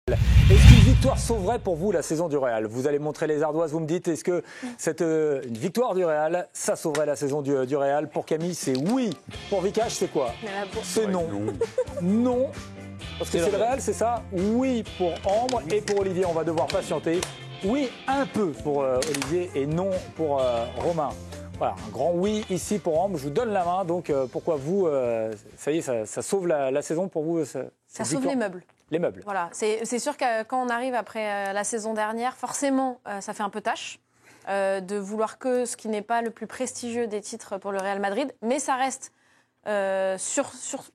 Est-ce qu'une victoire sauverait pour vous la saison du Real? Vous allez montrer les ardoises, vous me dites, est-ce que une victoire du Real, ça sauverait la saison du Real? Pour Camille, c'est oui. Pour Vikash, c'est quoi? C'est non. Non. Parce que c'est le Real, c'est ça? Oui pour Ambre et pour Olivier, on va devoir patienter. Oui, un peu pour Olivier et non pour Romain. Voilà, un grand oui ici pour Ambre. Je vous donne la main. Donc, pourquoi vous, ça y est, ça sauve la saison pour vous? Ça sauve les meubles. Les meubles. Voilà, c'est sûr que quand on arrive après la saison dernière, forcément, ça fait un peu tâche de vouloir que ce qui n'est pas le plus prestigieux des titres pour le Real Madrid. Mais ça reste sur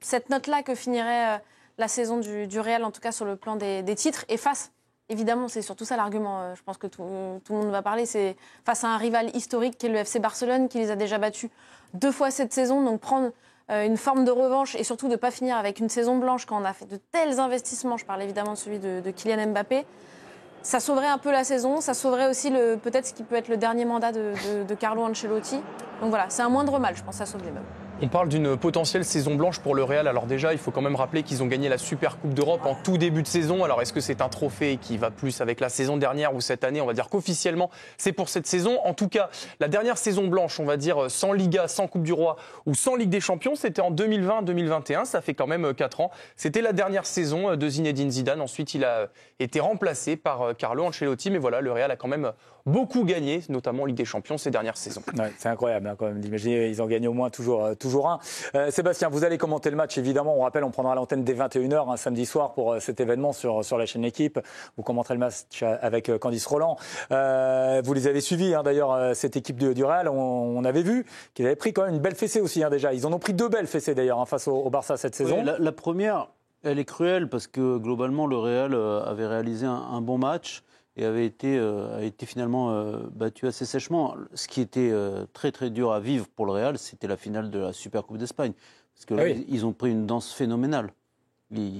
cette note-là que finirait la saison du Real, en tout cas sur le plan des titres. Et face, évidemment, c'est surtout ça l'argument, je pense que tout le monde va parler, c'est face à un rival historique qui est le FC Barcelone, qui les a déjà battus 2 fois cette saison. Donc prendre une forme de revanche et surtout de ne pas finir avec une saison blanche quand on a fait de tels investissements, je parle évidemment de celui de Kylian Mbappé, ça sauverait un peu la saison, ça sauverait aussi peut-être ce qui peut être le dernier mandat de Carlo Ancelotti. Donc voilà, c'est un moindre mal, je pense, ça sauve les meubles. On parle d'une potentielle saison blanche pour le Real. Alors déjà, il faut quand même rappeler qu'ils ont gagné la Super Coupe d'Europe en tout début de saison. Alors est-ce que c'est un trophée qui va plus avec la saison dernière ou cette année? On va dire qu'officiellement, c'est pour cette saison. En tout cas, la dernière saison blanche, on va dire sans Liga, sans Coupe du Roi ou sans Ligue des Champions, c'était en 2020-2021. Ça fait quand même 4 ans. C'était la dernière saison de Zinedine Zidane. Ensuite, il a été remplacé par Carlo Ancelotti. Mais voilà, le Real a quand même beaucoup gagné, notamment en Ligue des Champions ces dernières saisons. Ouais, c'est incroyable hein, quand même d'imaginer, ils en gagnent au moins toujours un. Sébastien, vous allez commenter le match évidemment, on rappelle, on prendra l'antenne dès 21h un samedi soir pour cet événement sur la chaîne L'équipe. Vous commenterez le match avec Candice Roland. Vous les avez suivis hein, d'ailleurs, cette équipe du Real, on avait vu qu'ils avaient pris quand même une belle fessée aussi hein, déjà. Ils en ont pris 2 belles fessées d'ailleurs hein, face au Barça cette saison. Oui, la première, elle est cruelle parce que globalement le Real avait réalisé un bon match et a été finalement battu assez sèchement. Ce qui était très très dur à vivre pour le Real, c'était la finale de la Super Coupe d'Espagne. Parce que là, ils ont pris une danse phénoménale.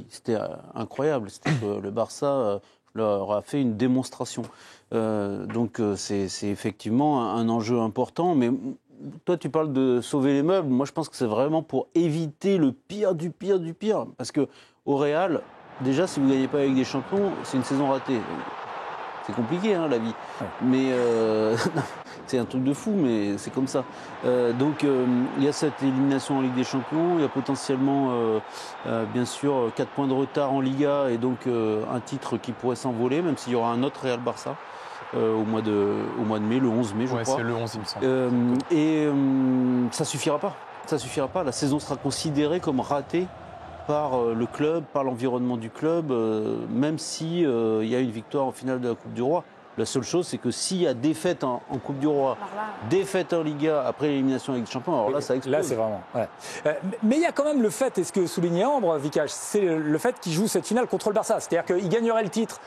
C'était incroyable. C'était que le Barça leur a fait une démonstration. Donc c'est effectivement un enjeu important. Mais toi, tu parles de sauver les meubles. Moi, je pense que c'est vraiment pour éviter le pire du pire du pire. Parce que au Real, déjà, si vous ne gagnez pas avec des champions, c'est une saison ratée. C'est compliqué, hein, la vie. Ouais. Mais c'est un truc de fou, mais c'est comme ça. Donc, il y a cette élimination en Ligue des Champions. Il y a potentiellement, bien sûr, 4 points de retard en Liga et donc un titre qui pourrait s'envoler, même s'il y aura un autre Real Barça au mois de mai, le 11 mai, je crois. C'est le 11, il me semble. Ça suffira pas. Ça suffira pas. La saison sera considérée comme ratée par le club, par l'environnement du club, même si il y a une victoire en finale de la Coupe du Roi. La seule chose, c'est que s'il y a défaite en Coupe du Roi, défaite en Liga après l'élimination avec les champions, alors là, ça explose. Là, c'est vraiment. Ouais. Mais il y a quand même le fait, est-ce que soulignait Ambre, Vikash, c'est le fait qu'il joue cette finale contre le Barça. C'est-à-dire qu'il gagnerait le titre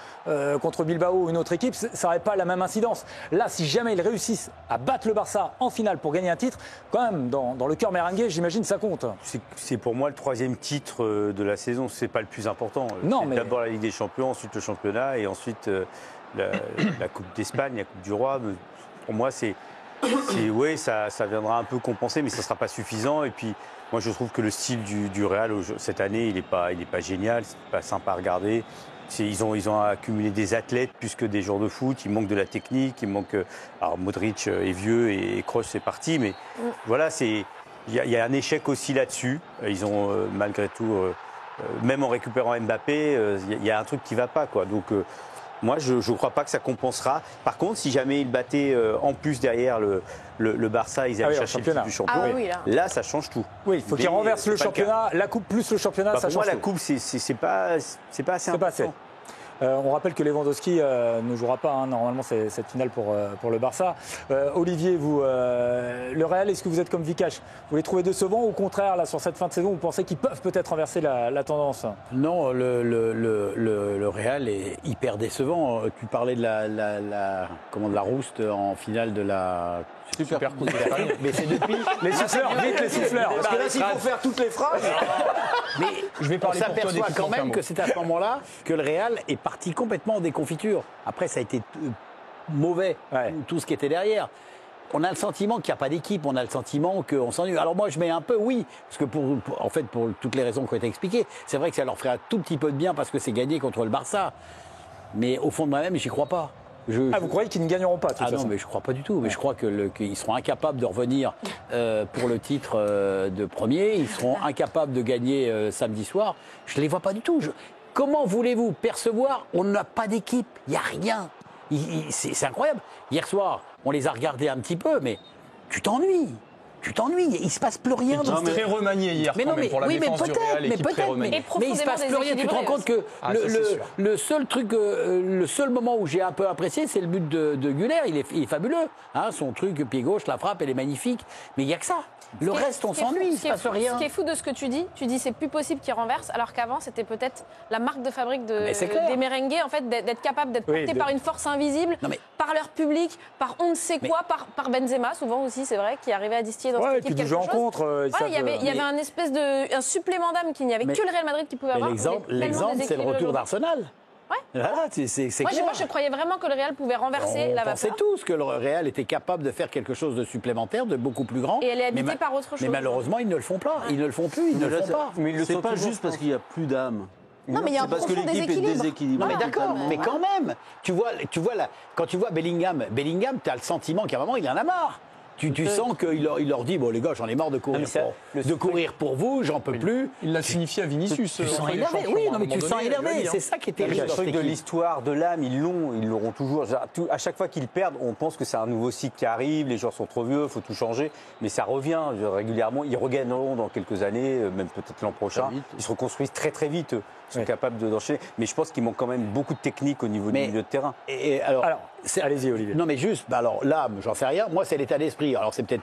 contre Bilbao ou une autre équipe, ça n'aurait pas la même incidence. Là, si jamais ils réussissent à battre le Barça en finale pour gagner un titre, quand même, dans le cœur merengue, j'imagine, ça compte. C'est pour moi le 3e titre de la saison. C'est pas le plus important. Non, mais d'abord la Ligue des Champions, ensuite le championnat et ensuite la Coupe d'Espagne, la Coupe du Roi. Pour moi, oui, ça viendra un peu compenser, mais ça ne sera pas suffisant. Et puis, moi, je trouve que le style du Real cette année, il n'est pas génial, c'est pas sympa à regarder. Ils ont accumulé des athlètes plus que des joueurs de foot. Il manque de la technique, alors Modric est vieux et Kroos c'est parti, mais voilà, il y a un échec aussi là-dessus. Ils ont malgré tout, même en récupérant Mbappé, il y a un truc qui ne va pas, quoi. Donc moi, je ne crois pas que ça compensera. Par contre, si jamais ils battaient en plus derrière le Barça, ils allaient chercher le titre du champion. Là, ça change tout. Oui, il faut qu'ils renversent le championnat. La Coupe plus le championnat, ça change tout. Pour moi, la Coupe, c'est pas assez important. On rappelle que Lewandowski ne jouera pas, hein, normalement, c'est cette finale pour le Barça. Olivier, vous, le Real, est-ce que vous êtes comme Vikash? Vous les trouvez décevants ou au contraire, là, sur cette fin de saison, vous pensez qu'ils peuvent peut-être renverser la tendance? Non, le Real est hyper décevant. Tu parlais de la rouste en finale de la Super Coupe d'Espagne. Mais c'est depuis les souffleurs, vite les souffleurs. Parce que là, s'il faut faire toutes les phrases. Mais je vais parler on s'aperçoit quand même que c'est à ce moment-là que le Real est parti complètement en déconfiture. Après, ça a été mauvais, tout ce qui était derrière. on a le sentiment qu'il n'y a pas d'équipe, on a le sentiment qu'on s'ennuie. Alors moi, je mets un peu oui, parce que en fait, pour toutes les raisons qui ont été expliquées, c'est vrai que ça leur ferait un tout petit peu de bien parce que c'est gagné contre le Barça. Mais au fond de moi-même, j'y crois pas. Vous croyez qu'ils ne gagneront pas, de toute façon? Non, mais je crois pas du tout. Mais je crois qu'ils seront incapables de revenir pour le titre de premier. Ils seront incapables de gagner samedi soir. Je les vois pas du tout. Comment voulez-vous percevoir? On n'a pas d'équipe, il n'y a rien. C'est incroyable. Hier soir, on les a regardés un petit peu, mais tu t'ennuies. Il se passe plus rien. Équipe très remaniée hier pour la défense du Real, équipe très remaniée. Mais il se passe plus rien. Tu te rends compte que le seul truc, le seul moment où j'ai un peu apprécié, c'est le but de Güler. Il est fabuleux. Hein, son truc, pied gauche, la frappe, elle est magnifique. Mais il n'y a que ça. Le reste, on s'ennuie, il se passe rien. Ce qui est fou de ce que tu dis c'est plus possible qu'ils renversent, alors qu'avant, c'était peut-être la marque de fabrique des merengues, en fait, d'être capable d'être porté par une force invisible, par leur public, par on ne sait quoi, par Benzema, souvent aussi, c'est vrai, qui arrivait à distiller dans cette équipe quelque chose. Il y avait un espèce un supplément d'âme qu'il n'y avait que le Real Madrid qui pouvait avoir. L'exemple, c'est le retour d'Arsenal. Ouais. Voilà, c'est clair. Moi, je croyais vraiment que le Real pouvait renverser la vapeur. On pensait tous que le Real était capable de faire quelque chose de supplémentaire, de beaucoup plus grand. Et elle est habitée par autre chose. Mais malheureusement, ils ne le font pas. Ils ne le font plus, ils ne le font pas. Mais c'est pas juste parce qu'il n'y a plus d'âme. Non, mais il y a un parce que l'équipe est déséquilibrée. Non, mais d'accord, mais quand même. Quand tu vois Bellingham, tu as le sentiment qu'à un moment, il en a marre. Tu sens qu'il leur dit, bon les gars, j'en ai marre de courir pour vous, j'en peux plus. Il l'a signifié à Vinicius. Tu sens énervé, oui, non mais tu sens énervé, c'est ça qui est terrible. Le truc de l'histoire, de l'âme, ils l'auront toujours. À chaque fois qu'ils perdent, on pense que c'est un nouveau cycle qui arrive, les joueurs sont trop vieux, il faut tout changer, mais ça revient régulièrement. Ils regagneront dans quelques années, même peut-être l'an prochain. Ils se reconstruisent très très vite, eux. Ils sont capables d'enchaîner, mais je pense qu'il manque quand même beaucoup de technique au niveau du milieu de terrain. Alors allez-y Olivier. Non mais juste, alors l'âme, j'en sais rien. Moi, c'est l'état d'esprit. Alors c'est peut-être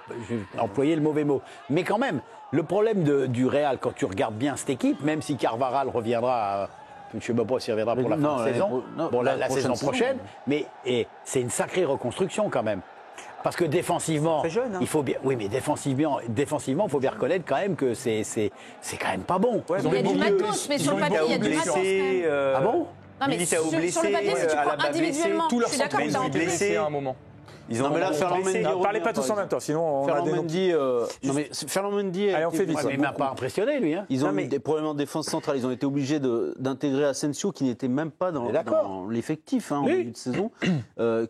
employer le mauvais mot, mais quand même, le problème du Real, quand tu regardes bien cette équipe, même si Carvajal reviendra, je ne sais pas s'il reviendra pour la fin de saison, la saison prochaine, mais c'est une sacrée reconstruction quand même. Parce que défensivement, jeune, hein. Il faut bien. Oui, mais défensivement, il faut bien reconnaître quand même que c'est quand même pas bon. Ouais, il y a du matos, mais sur le papier, il y a du matos. Ah bon? Non, mais sur le papier, si tu prends individuellement, tout leur je suis d'accord, centre t'as blessé à un moment. Ils ont Parlez pas tous en même temps, sinon on a des Ferland Mendy Allez, on fait vite. Il m'a pas impressionné, lui. Hein. Ils ont eu des problèmes en défense centrale. Ils ont été obligés d'intégrer Asensio, qui n'était même pas dans l'effectif en début de saison,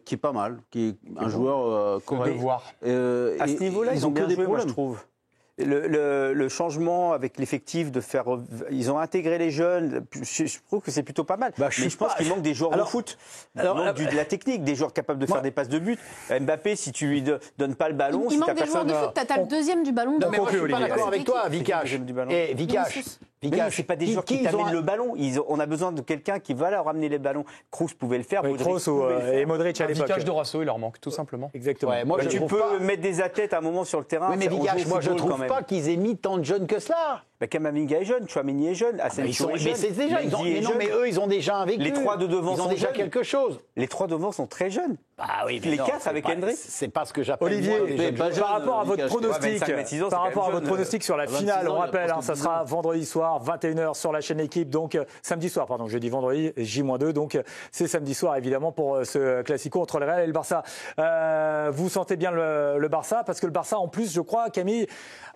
qui est pas mal, qui est un joueur correct. À ce niveau-là, ils ont que des problèmes, je trouve. Le changement avec l'effectif ils ont intégré les jeunes. Je trouve que c'est plutôt pas mal. Mais je pense qu'il manque des joueurs de foot. Il manque de la technique, des joueurs capables de faire des passes de but. Mbappé, si tu lui donnes pas le ballon, il manque des joueurs de foot. T'as le deuxième du ballon. Non, mais moi, je suis pas d'accord avec toi, Vikash. C'est pas des joueurs qui t'amènent le ballon. On a besoin de quelqu'un qui va leur amener les ballons. Kroos pouvait le faire. Kroos et Modric à l'époque. Vikash de Rasso, il leur manque tout simplement. Exactement. Tu peux mettre des athlètes à un moment sur le terrain. Oui, mais Vikash, moi je trouve pas qu'ils aient mis tant de jeunes que cela. Kamavinga est jeune, Tchouaméni est jeune, Asensio est jeune. Mais eux, ils ont déjà un vécu. Les trois de devant sont déjà jeunes. Quelque chose. Les trois devant sont très jeunes. Ah oui, les quatre avec Hendrick. C'est pas ce que j'appelle. Olivier, par rapport à votre pronostic sur la finale, on rappelle, ça sera vendredi soir, 21h sur la chaîne Équipe, donc samedi soir, pardon, je dis vendredi, J-2, donc c'est samedi soir évidemment pour ce classico entre le Real et le Barça. Vous sentez bien le Barça, parce que le Barça en plus, je crois, Camille,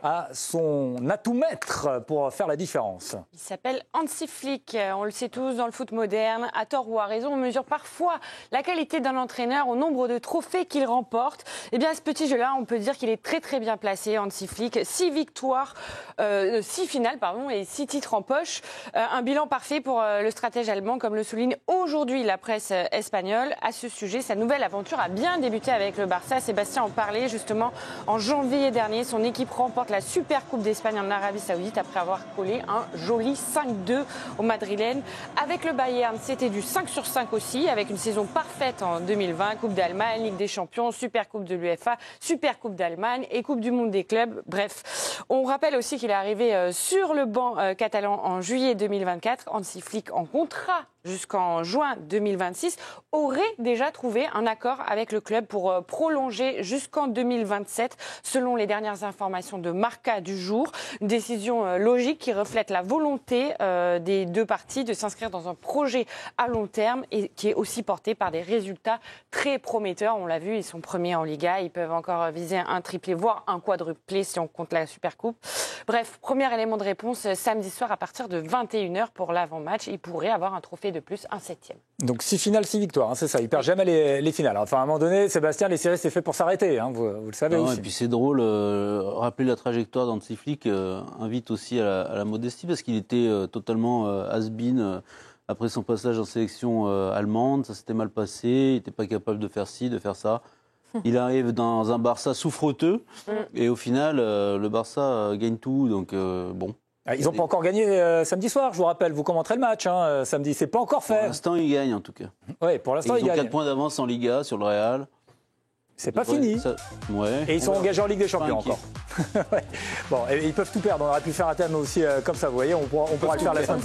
a son atout maître pour faire la différence. Il s'appelle Hansi Flick, on le sait tous, dans le foot moderne, à tort ou à raison, on mesure parfois la qualité d'un entraîneur au nombre de trophées qu'il remporte. Eh bien, ce petit jeu-là, on peut dire qu'il est très très bien placé, Hansi Flick. 6 finales, et 6 titres en poche. Un bilan parfait pour le stratège allemand, comme le souligne aujourd'hui la presse espagnole. À ce sujet, sa nouvelle aventure a bien débuté avec le Barça. Sébastien en parlait justement en janvier dernier. Son équipe remporte la Super Coupe d'Espagne en Arabie Saoudite après avoir collé un joli 5-2 au Madrilène. Avec le Bayern, c'était du 5/5 aussi, avec une saison parfaite en 2020. Coupe d'Allemagne, Ligue des Champions, Super Coupe de l'UEFA, Super Coupe d'Allemagne et Coupe du Monde des clubs. Bref, on rappelle aussi qu'il est arrivé sur le banc catalan en juillet 2024. Hansi Flick en contrat jusqu'en juin 2026, aurait déjà trouvé un accord avec le club pour prolonger jusqu'en 2027, selon les dernières informations de Marca du jour. Une décision logique qui reflète la volonté des deux parties de s'inscrire dans un projet à long terme et qui est aussi porté par des résultats très prometteurs. On l'a vu, ils sont premiers en Liga, ils peuvent encore viser un triplé, voire un quadruplé si on compte la Supercoupe. Bref, premier élément de réponse samedi soir à partir de 21h pour l'avant-match. Il pourrait avoir un trophée de plus, un 7e. Donc 6 finales, 6 victoires, hein, c'est ça. Il perd jamais les finales. Enfin, à un moment donné, Sébastien, les séries, c'est fait pour s'arrêter. Hein, vous le savez aussi. Et puis c'est drôle, rappeler la trajectoire d'Hansi Flick invite aussi à la modestie parce qu'il était totalement has-been après son passage en sélection allemande. Ça s'était mal passé, il n'était pas capable de faire ci, de faire ça. Il arrive dans un Barça souffreteux et au final, le Barça gagne tout. Donc bon. Ils n'ont pas encore gagné samedi soir, je vous rappelle. Vous commenterez le match samedi. C'est pas encore fait. Pour l'instant, ils gagnent en tout cas. Oui, pour l'instant, ils ont gagnent. 4 points d'avance en Liga sur le Real. C'est pas fini. Ouais. Et ils sont engagés en Ligue des Champions encore. Ouais. Bon, et ils peuvent tout perdre. On aurait pu faire un thème aussi comme ça, vous voyez. On pourra le faire la semaine prochaine.